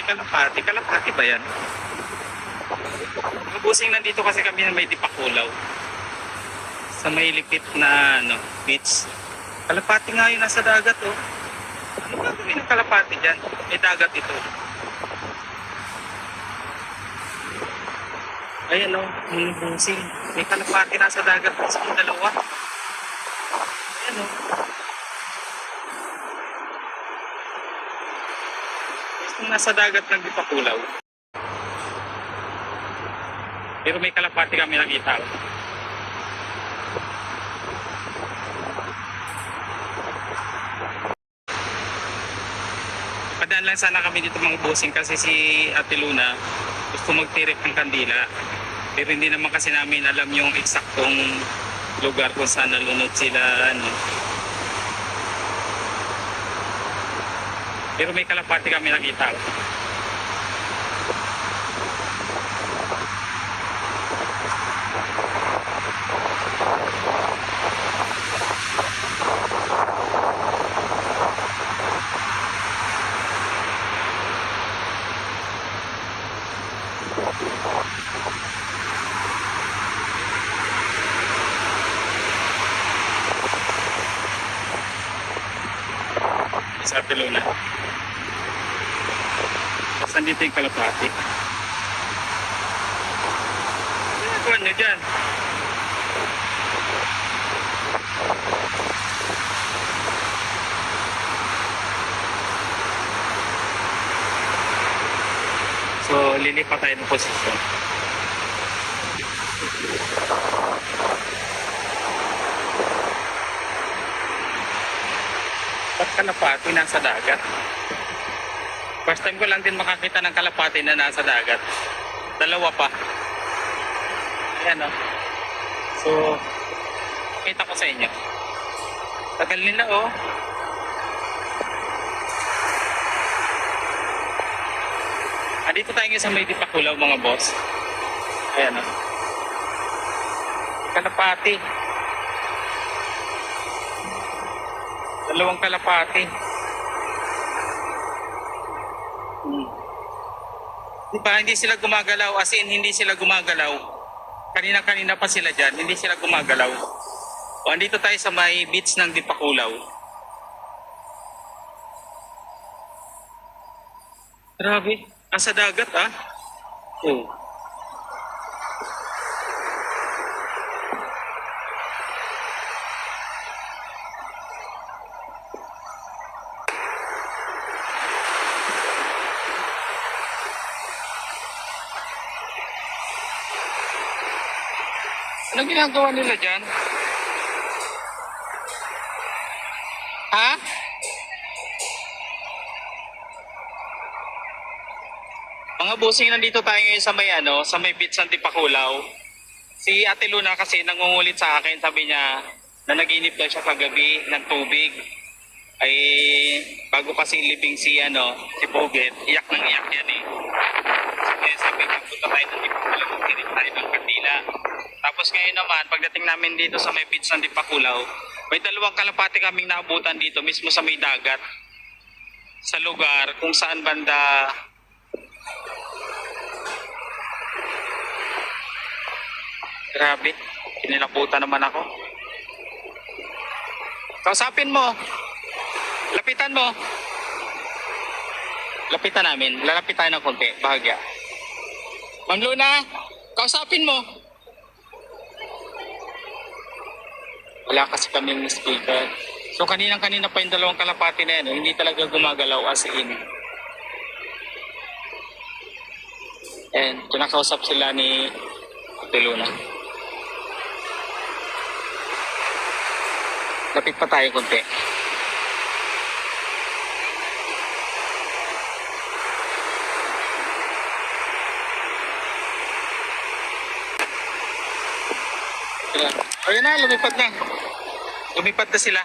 kalapati. Kalapati ba yan? Mabusing nandito kasi kami na may Dipakulaw. Sa may lipit na beach. Kalapati nga yun nasa dagat oh. Ano gagawin ng kalapati dyan? May dagat ito. Ayan oh, may busing. May kalapati nasa dagat sa dalawa. Ayan oh. Yung nasa dagat ng Dipakulaw. Pero may kalapati kami nakita. Padaan lang sana kami dito mga bossing kasi si Ate Luna gusto magtirik ng kandila. Pero hindi naman kasi namin alam yung eksaktong lugar kung saan nalunod sila. Pero may kalapati kami nakita. Sa Ate Luna. Saan dito yung kalapati? Ginagawa nyo dyan? So, lilipat tayo ng posisyon. Ba't kalapati nasa dagat? First time ko lang din makakita ng kalapati na nasa dagat. Dalawa pa. Ayan o. So, kita ko sa inyo. Tagal nila o. Dito tayo ngayon sa may Dipakulaw mga boss. Ayan o. Kalapati. Dalawang kalapati. Diba, hindi sila gumagalaw, as in hindi sila gumagalaw. Kanina-kanina pa sila dyan, hindi sila gumagalaw. O, andito tayo sa may beach ng Dipakulaw. Grabe, nasa dagat ah. Oh. Anong ginagawa nila dyan? Ha? Mga bossing, nandito tayo ngayon sa may beach ng Dipakulaw. Si Ate Luna kasi nangungulit sa akin, sabi niya na naginip daw siya kagabi ng tubig. Ay bago kasi libing si Poget, iyak ng iyak yan eh. Kaya sabi niya, punta tayo ng Dipakulaw, magtirik tayo ng kandila. Tapos ngayon naman, pagdating namin dito sa may beach ng Dipakulaw, may dalawang kalapati kaming naabutan dito mismo sa may dagat. Sa lugar kung saan banda grabe, kinilabutan naman ako. Kausapin mo. Lapitan mo. Lapitan namin. Lalapit tayo ng konti. Bahagya. Ma'am Luna, kausapin mo. Wala kasi kaming speaker. So kanina pa yung dalawang kalapati na yan. Hindi talaga gumagalaw as in. And kinakausap sila ni Ate Luna. Lapit pa tayo konti. Ayun na, lumipad na. Lumipad na sila.